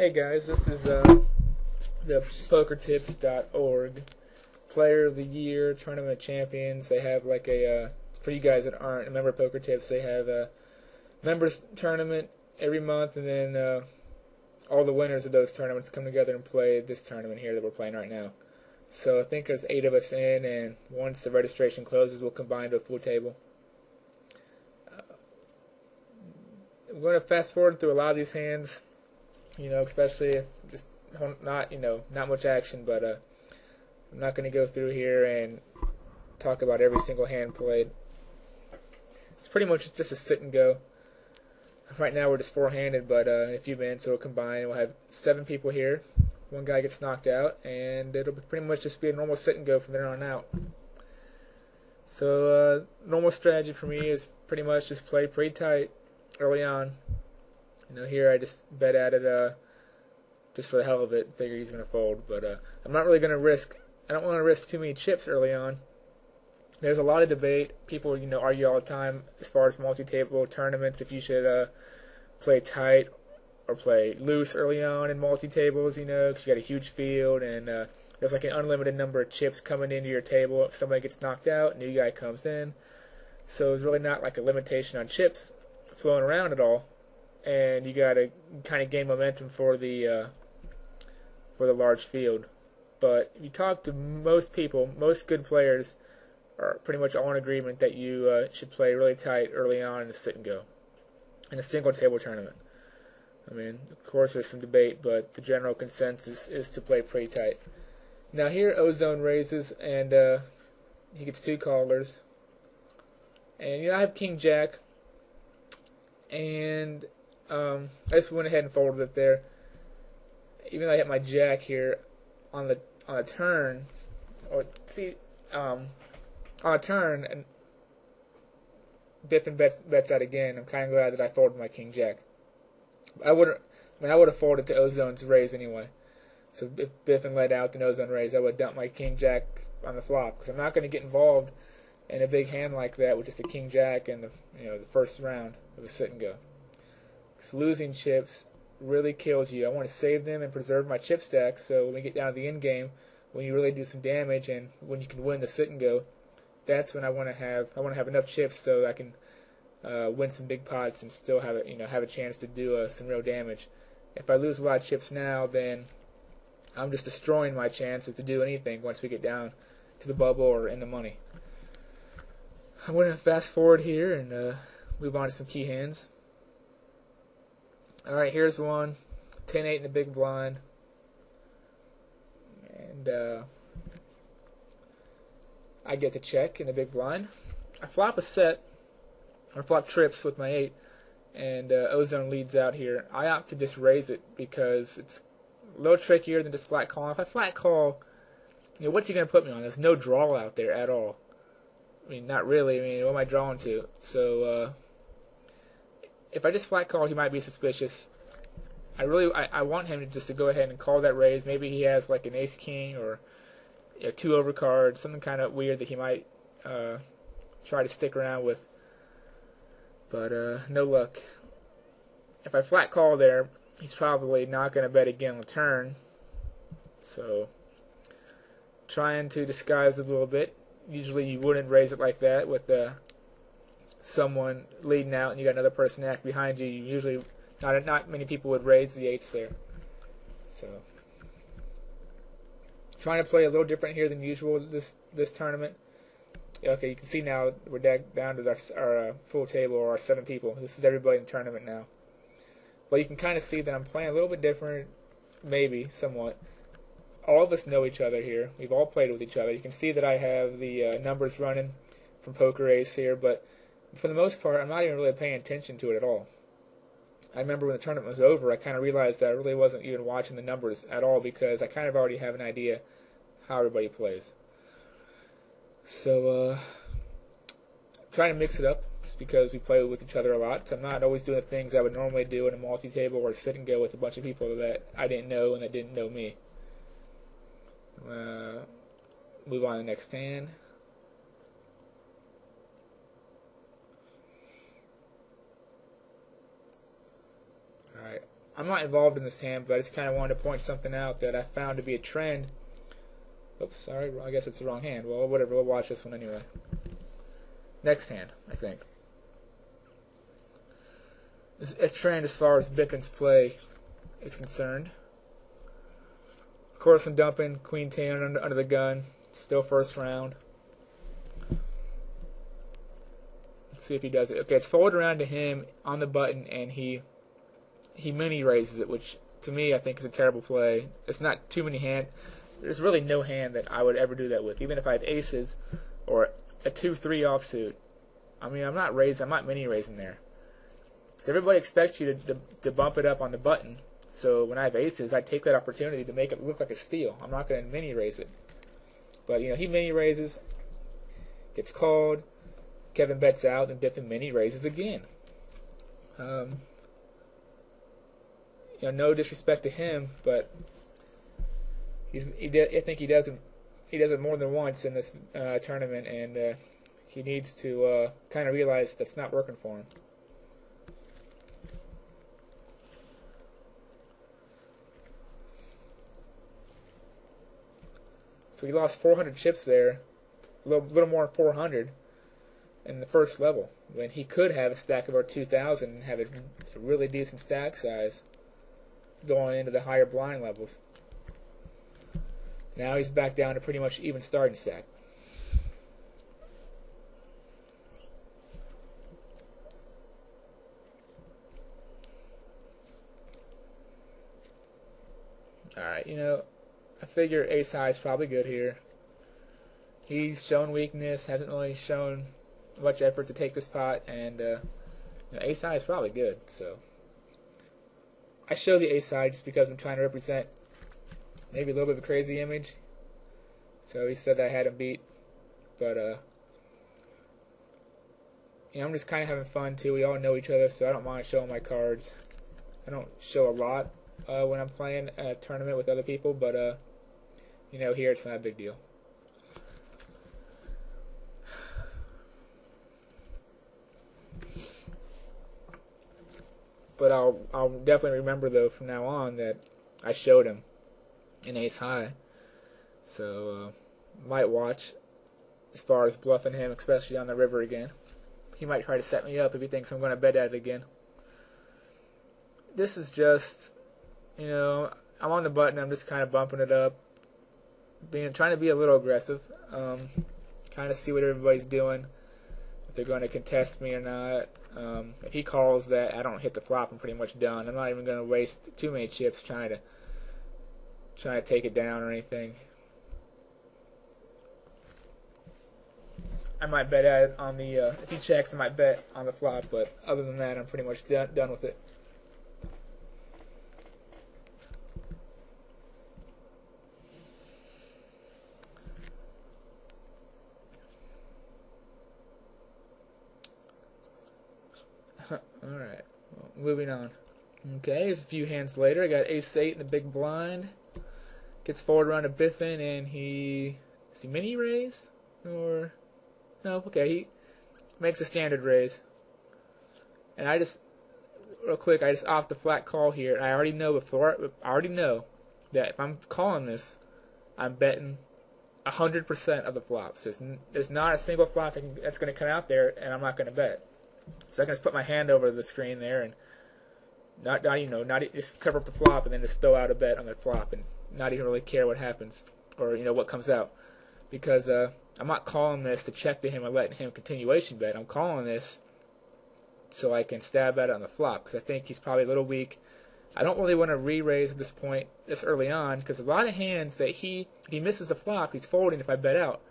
Hey guys, this is the PokerTips.org Player of the Year Tournament Champions. They have like for you guys that aren't a member of Poker Tips, they have a members tournament every month, and then all the winners of those tournaments come together and play this tournament here that we're playing right now. So I think there's 8 of us in, and once the registration closes, we'll combine to a full table. I'm going to fast forward through a lot of these hands. Especially if just not much action, but I'm not going to go through here and talk about every single hand played. It's pretty much just a sit and go. Right now we're just four-handed, but in a few minutes we'll combine. We'll have 7 people here. One guy gets knocked out, and it'll pretty much just be a normal sit and go from there on out. So normal strategy for me is pretty much just play pretty tight early on. Here I just bet at it just for the hell of it. Figure he's going to fold, but I'm not really going to risk. I don't want to risk too many chips early on. There's a lot of debate. People argue all the time as far as multi-table tournaments if you should play tight or play loose early on in multi-tables. Because you got a huge field and there's like an unlimited number of chips coming into your table. If somebody gets knocked out, a new guy comes in. So it's really not like a limitation on chips flowing around at all. And you got to kind of gain momentum for the large field. But if you talk to most people, most good players are pretty much all in agreement that you should play really tight early on in a sit and go in a single table tournament. I mean, of course there's some debate, but the general consensus is to play pretty tight. Now here Ozone raises, and he gets 2 callers. And I have King Jack, and I just went ahead and folded it there. Even though I hit my jack here on a turn, on a turn, and Biffin bets out again. I'm kind of glad that I folded my king jack. I would have folded to Ozone's raise anyway. So if Biffin let out the Ozone raise, I would dump my king jack on the flop because I'm not going to get involved in a big hand like that with just a king jack in the first round of a sit and go. Losing chips really kills you. I want to save them and preserve my chip stack, so when we get down to the end game, when you really do some damage and when you can win the sit and go, that's when I want to have enough chips so I can win some big pots and still have a chance to do some real damage. If I lose a lot of chips now, then I'm just destroying my chances to do anything once we get down to the bubble or in the money. I'm going to fast forward here and move on to some key hands. Alright, here's one. 10-8 in the big blind. And I get to check in the big blind. I flop a set, or flop trips with my 8, and Ozone leads out here. I opt to just raise it because it's a little trickier than just flat calling. If I flat call, what's he going to put me on? There's no draw out there at all. I mean, not really. I mean, what am I drawing to? So, if I just flat call, he might be suspicious. I want him to go ahead and call that raise. Maybe he has like an ace king or 2 overcards, something kind of weird that he might try to stick around with. But no luck. If I flat call there, he's probably not going to bet again on the turn. So trying to disguise it a little bit. Usually you wouldn't raise it like that with someone leading out and you got another person act behind you. Usually not many people would raise the 8s there. So trying to play a little different here than usual this tournament. Okay, you can see now we're down to our full table, or our 7 people. This is everybody in the tournament now. But you can kind of see that I'm playing a little bit different, maybe somewhat. All of us know each other here. We've all played with each other. You can see that I have the numbers running from Poker Ace here, but for the most part, I'm not even really paying attention to it at all. I remember when the tournament was over, I kind of realized that I really wasn't even watching the numbers at all because I kind of already have an idea how everybody plays. So, trying to mix it up just because we play with each other a lot. So I'm not always doing the things I would normally do in a multi-table or sit and go with a bunch of people that I didn't know and that didn't know me. Move on to the next hand. Alright, I'm not involved in this hand, but I just kind of wanted to point something out that I found to be a trend. Oops, sorry, I guess it's the wrong hand. Well, whatever, we'll watch this one anyway. Next hand, I think. It's a trend as far as Bippen's play is concerned. Of course, I'm dumping Queen 10 under the gun. Still first round. Let's see if he does it. Okay, it's folded around to him on the button, and he mini raises it, which to me I think is a terrible play. It's not too many hand. There's really no hand that I would ever do that with, even if I have aces or a 2-3 offsuit. I mean, I'm not mini raising there. Everybody expects you to bump it up on the button. So when I have aces, I take that opportunity to make it look like a steal. I'm not going to mini raise it. But he mini raises, gets called. Kevin bets out, and Biffen mini raises again. No disrespect to him, but I think he does it more than once in this tournament, and he needs to kind of realize that's not working for him. So he lost 400 chips there, a little more than 400 in the first level, when he could have a stack of about 2,000 and have a really decent stack size going into the higher blind levels. Now he's back down to pretty much even starting stack. Alright, I figure ace high is probably good here. He's shown weakness, hasn't really shown much effort to take this pot, and ace high is probably good. So I show the ace high just because I'm trying to represent maybe a little bit of a crazy image. So he said that I had him beat, but I'm just kind of having fun too. We all know each other, so I don't mind showing my cards. I don't show a lot when I'm playing a tournament with other people, but here it's not a big deal. But I'll definitely remember, though, from now on that I showed him an ace high. So might watch as far as bluffing him, especially on the river again. He might try to set me up if he thinks I'm going to bet at it again. This is just, I'm on the button. I'm just kind of bumping it up, trying to be a little aggressive, kind of see what everybody's doing, if they're going to contest me or not. If he calls that I don't hit the flop, I'm pretty much done. I'm not even going to waste too many chips trying to take it down or anything. I might bet at it on the if he checks, I might bet on the flop, but other than that, I'm pretty much done with it. Alright, well, moving on. Okay, here's a few hands later. I got ace-8 in the big blind. Gets forward around to Biffen, and does he mini raise? Or, no, okay, he makes a standard raise. And real quick, I just off the flat call here. I already know that if I'm calling this, I'm betting 100% of the flops. There's not a single flop that's going to come out there, and I'm not going to bet. So I can just put my hand over the screen there and not just cover up the flop and then just throw out a bet on the flop and not even really care what happens or what comes out, because I'm not calling this to check to him or letting him continuation bet. I'm calling this so I can stab at it on the flop, because I think he's probably a little weak. I don't really want to re-raise at this point, this early on, because a lot of hands that he misses the flop, he's folding if I bet out.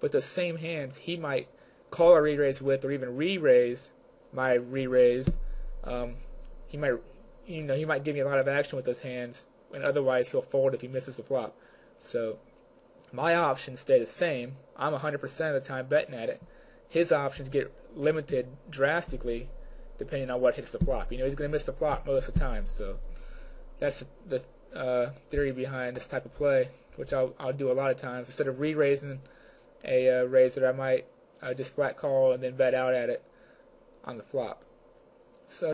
But those same hands he might call a re-raise with, or even re-raise my re-raise. He might give me a lot of action with those hands, and otherwise he'll fold if he misses the flop. So my options stay the same. I'm 100% of the time betting at it. His options get limited drastically depending on what hits the flop. He's going to miss the flop most of the time. So that's the theory behind this type of play, which I'll do a lot of times. Instead of re-raising a raiser, I might just flat call and then bet out at it on the flop. So